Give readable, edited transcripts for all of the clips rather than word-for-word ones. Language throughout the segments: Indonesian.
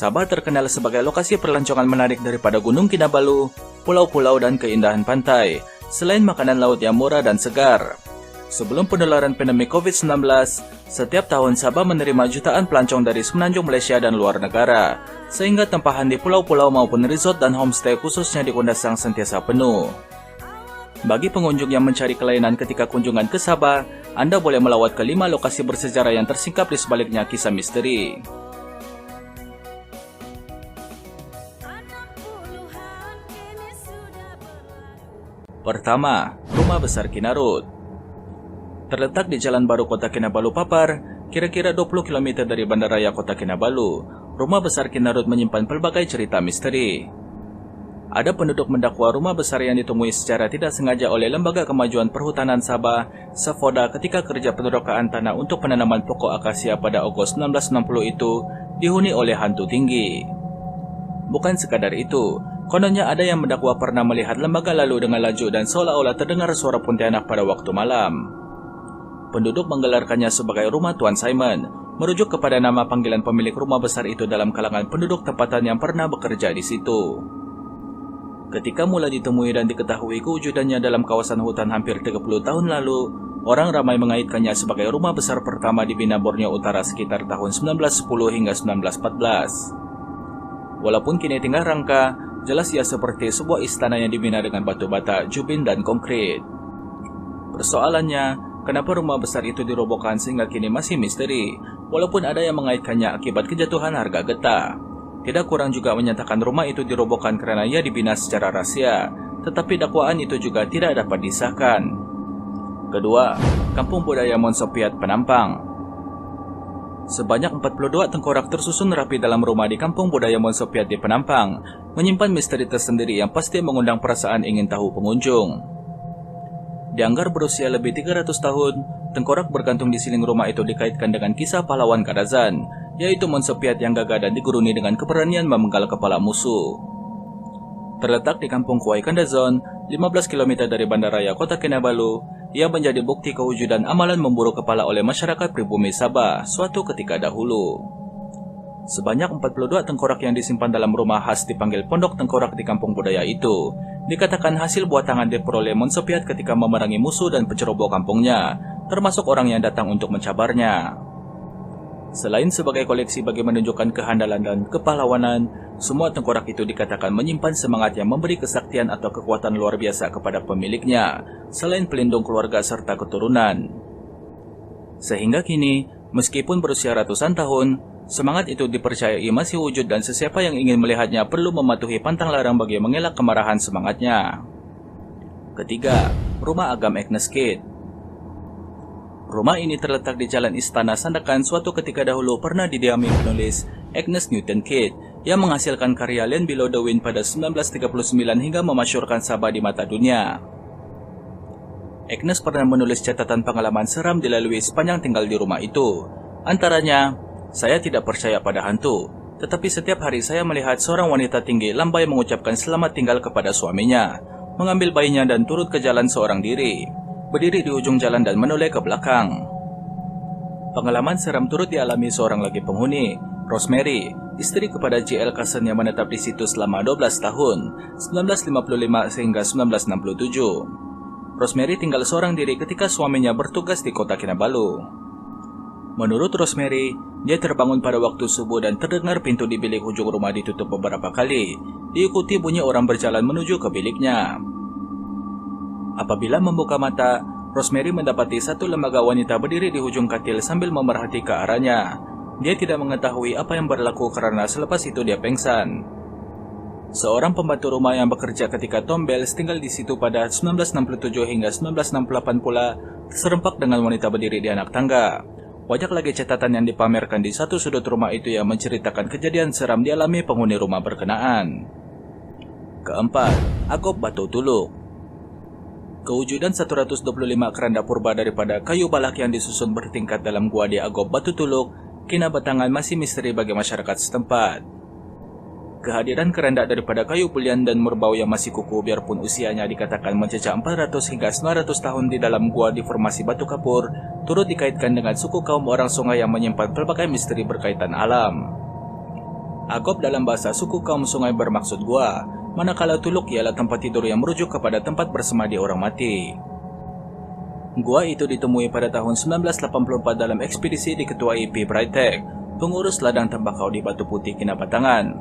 Sabah terkenal sebagai lokasi perlancongan menarik daripada Gunung Kinabalu, pulau-pulau dan keindahan pantai, selain makanan laut yang murah dan segar. Sebelum penularan pandemi COVID-19, setiap tahun Sabah menerima jutaan pelancong dari semenanjung Malaysia dan luar negara, sehingga tempahan di pulau-pulau maupun resort dan homestay khususnya di Kundasang sentiasa penuh. Bagi pengunjung yang mencari kelainan ketika kunjungan ke Sabah, Anda boleh melawat ke 5 lokasi bersejarah yang tersingkap di sebaliknya kisah misteri. Pertama, Rumah Besar Kinarut. Terletak di Jalan Baru Kota Kinabalu Papar, kira-kira 20 km dari Bandaraya Kota Kinabalu, Rumah Besar Kinarut menyimpan pelbagai cerita misteri. Ada penduduk mendakwa rumah besar yang ditemui secara tidak sengaja oleh Lembaga Kemajuan Perhutanan Sabah, SAFODA, ketika kerja penrokaan tanah untuk penanaman pokok akasia pada Agustus 1960 itu dihuni oleh hantu tinggi. Bukan sekadar itu, kononnya ada yang mendakwa pernah melihat lembaga lalu dengan laju dan seolah-olah terdengar suara Pontianak pada waktu malam. Penduduk menggelarkannya sebagai Rumah Tuan Simon, merujuk kepada nama panggilan pemilik rumah besar itu dalam kalangan penduduk tempatan yang pernah bekerja di situ. Ketika mula ditemui dan diketahui kewujudannya dalam kawasan hutan hampir 30 tahun lalu, orang ramai mengaitkannya sebagai rumah besar pertama dibina Borneo Utara sekitar tahun 1910 hingga 1914. Walaupun kini tinggal rangka, jelas ia seperti sebuah istana yang dibina dengan batu bata, jubin, dan konkrit. Persoalannya, kenapa rumah besar itu dirobohkan sehingga kini masih misteri, walaupun ada yang mengaitkannya akibat kejatuhan harga getah. Tidak kurang juga menyatakan rumah itu dirobohkan karena ia dibina secara rahasia, tetapi dakwaan itu juga tidak dapat disahkan. Kedua, Kampung Budaya Monsopiat Penampang. Sebanyak 42 tengkorak tersusun rapi dalam rumah di Kampung Budaya Monsopiat di Penampang, menyimpan misteri tersendiri yang pasti mengundang perasaan ingin tahu pengunjung. Dianggap berusia lebih 300 tahun, tengkorak bergantung di siling rumah itu dikaitkan dengan kisah pahlawan Kadazan, yaitu Monsopiat yang gagah dan diguruni dengan keberanian memenggal kepala musuh. Terletak di Kampung Kuai Kandazon, 15 km dari Bandaraya Kota Kinabalu, ia menjadi bukti kewujudan amalan memburu kepala oleh masyarakat pribumi Sabah suatu ketika dahulu. Sebanyak 42 tengkorak yang disimpan dalam rumah khas dipanggil Pondok Tengkorak di Kampung Budaya itu, dikatakan hasil buatangan diperoleh Monsopiat ketika memerangi musuh dan penceroboh kampungnya, termasuk orang yang datang untuk mencabarnya. Selain sebagai koleksi bagi menunjukkan kehandalan dan kepahlawanan, semua tengkorak itu dikatakan menyimpan semangat yang memberi kesaktian atau kekuatan luar biasa kepada pemiliknya, selain pelindung keluarga serta keturunan. Sehingga kini, meskipun berusia ratusan tahun, semangat itu dipercayai masih wujud dan sesiapa yang ingin melihatnya perlu mematuhi pantang larang bagi mengelak kemarahan semangatnya. Ketiga, Rumah Agam Agnes Kid. Rumah ini terletak di Jalan Istana Sandakan suatu ketika dahulu pernah didiami penulis Agnes Newton Kidd yang menghasilkan karya Land Below the Wind pada 1939 hingga memasyhurkan Sabah di mata dunia. Agnes pernah menulis catatan pengalaman seram dilalui sepanjang tinggal di rumah itu. Antaranya, saya tidak percaya pada hantu, tetapi setiap hari saya melihat seorang wanita tinggi lambai mengucapkan selamat tinggal kepada suaminya, mengambil bayinya dan turut ke jalan seorang diri, berdiri di ujung jalan dan menoleh ke belakang. Pengalaman seram turut dialami seorang lagi penghuni, Rosemary, istri kepada J.L. Carson yang menetap di situ selama 12 tahun, 1955 sehingga 1967. Rosemary tinggal seorang diri ketika suaminya bertugas di Kota Kinabalu. Menurut Rosemary, dia terbangun pada waktu subuh dan terdengar pintu di bilik ujung rumah ditutup beberapa kali, diikuti bunyi orang berjalan menuju ke biliknya. Apabila membuka mata, Rosemary mendapati satu lembaga wanita berdiri di ujung katil sambil memerhati ke arahnya. Dia tidak mengetahui apa yang berlaku karena selepas itu dia pingsan. Seorang pembantu rumah yang bekerja ketika Tom Bells tinggal di situ pada 1967 hingga 1968 pula serempak dengan wanita berdiri di anak tangga. Banyak lagi catatan yang dipamerkan di satu sudut rumah itu yang menceritakan kejadian seram dialami penghuni rumah berkenaan. Keempat, Agop Batu Tuluk. Kewujudan 125 keranda purba daripada kayu balak yang disusun bertingkat dalam gua di Agop Batu Tuluk, kini batangan masih misteri bagi masyarakat setempat. Kehadiran keranda daripada kayu pulian dan merbau yang masih kukuh biarpun usianya dikatakan mencecah 400 hingga 900 tahun di dalam gua di formasi batu kapur, turut dikaitkan dengan suku kaum orang sungai yang menyimpan pelbagai misteri berkaitan alam. Agop dalam bahasa suku kaum sungai bermaksud gua, manakala tuluk ialah tempat tidur yang merujuk kepada tempat bersemadi orang mati. Gua itu ditemui pada tahun 1984 dalam ekspedisi diketuai P. Braitek, pengurus ladang tembakau di Batu Putih, Kinabatangan.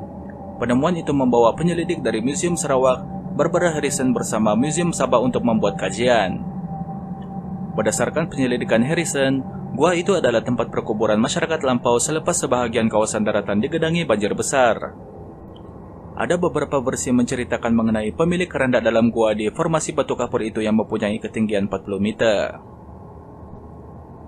Penemuan itu membawa penyelidik dari Museum Sarawak, Barbara Harrison bersama Museum Sabah untuk membuat kajian. Berdasarkan penyelidikan Harrison, gua itu adalah tempat perkuburan masyarakat lampau selepas sebahagian kawasan daratan digedangi banjir besar. Ada beberapa versi menceritakan mengenai pemilik keranda dalam gua di formasi batu kapur itu yang mempunyai ketinggian 40 meter.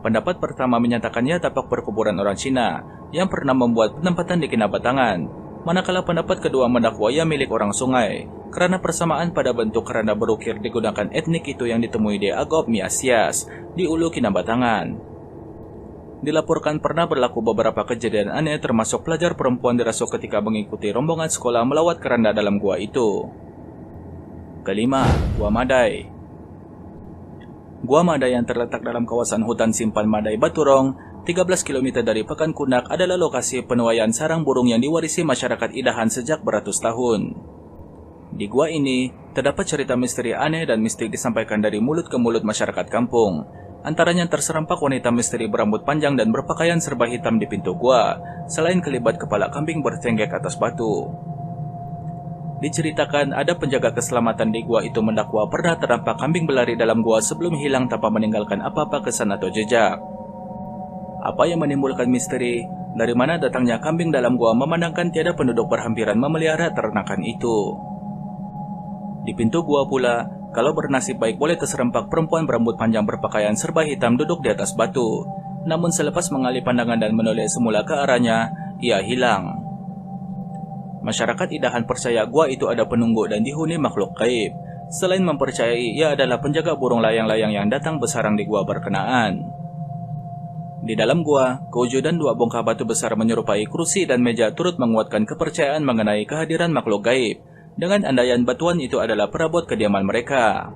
Pendapat pertama menyatakan ia tapak perkuburan orang Cina yang pernah membuat penempatan di Kinabatangan, manakala pendapat kedua mendakwa ia milik orang sungai, karena persamaan pada bentuk keranda berukir digunakan etnik itu yang ditemui di Agop Miasias di Ulu Kinabatangan. Dilaporkan pernah berlaku beberapa kejadian aneh termasuk pelajar perempuan dirasuk ketika mengikuti rombongan sekolah melawat keranda dalam gua itu. Kelima, Gua Madai. Gua Madai yang terletak dalam kawasan hutan simpan Madai Baturong, 13 km dari Pekan Kunak adalah lokasi penuaian sarang burung yang diwarisi masyarakat Idahan sejak beratus tahun. Di gua ini, terdapat cerita misteri aneh dan mistik disampaikan dari mulut ke mulut masyarakat kampung. Antaranya terserempak wanita misteri berambut panjang dan berpakaian serba hitam di pintu gua, selain kelibat kepala kambing bertenggek atas batu. Diceritakan ada penjaga keselamatan di gua itu mendakwa pernah ternampak kambing berlari dalam gua sebelum hilang tanpa meninggalkan apa-apa kesan atau jejak. Apa yang menimbulkan misteri? Dari mana datangnya kambing dalam gua memandangkan tiada penduduk berhampiran memelihara ternakan itu? Di pintu gua pula, kalau bernasib baik boleh terserempak perempuan berambut panjang berpakaian serba hitam duduk di atas batu. Namun selepas mengalih pandangan dan menoleh semula ke arahnya, ia hilang. Masyarakat Idahan percaya gua itu ada penunggu dan dihuni makhluk gaib. Selain mempercayai ia adalah penjaga burung layang-layang yang datang bersarang di gua berkenaan. Di dalam gua, kewujudan dua bongkah batu besar menyerupai kursi dan meja turut menguatkan kepercayaan mengenai kehadiran makhluk gaib. Dengan andaian batuan itu adalah perabot kediaman mereka.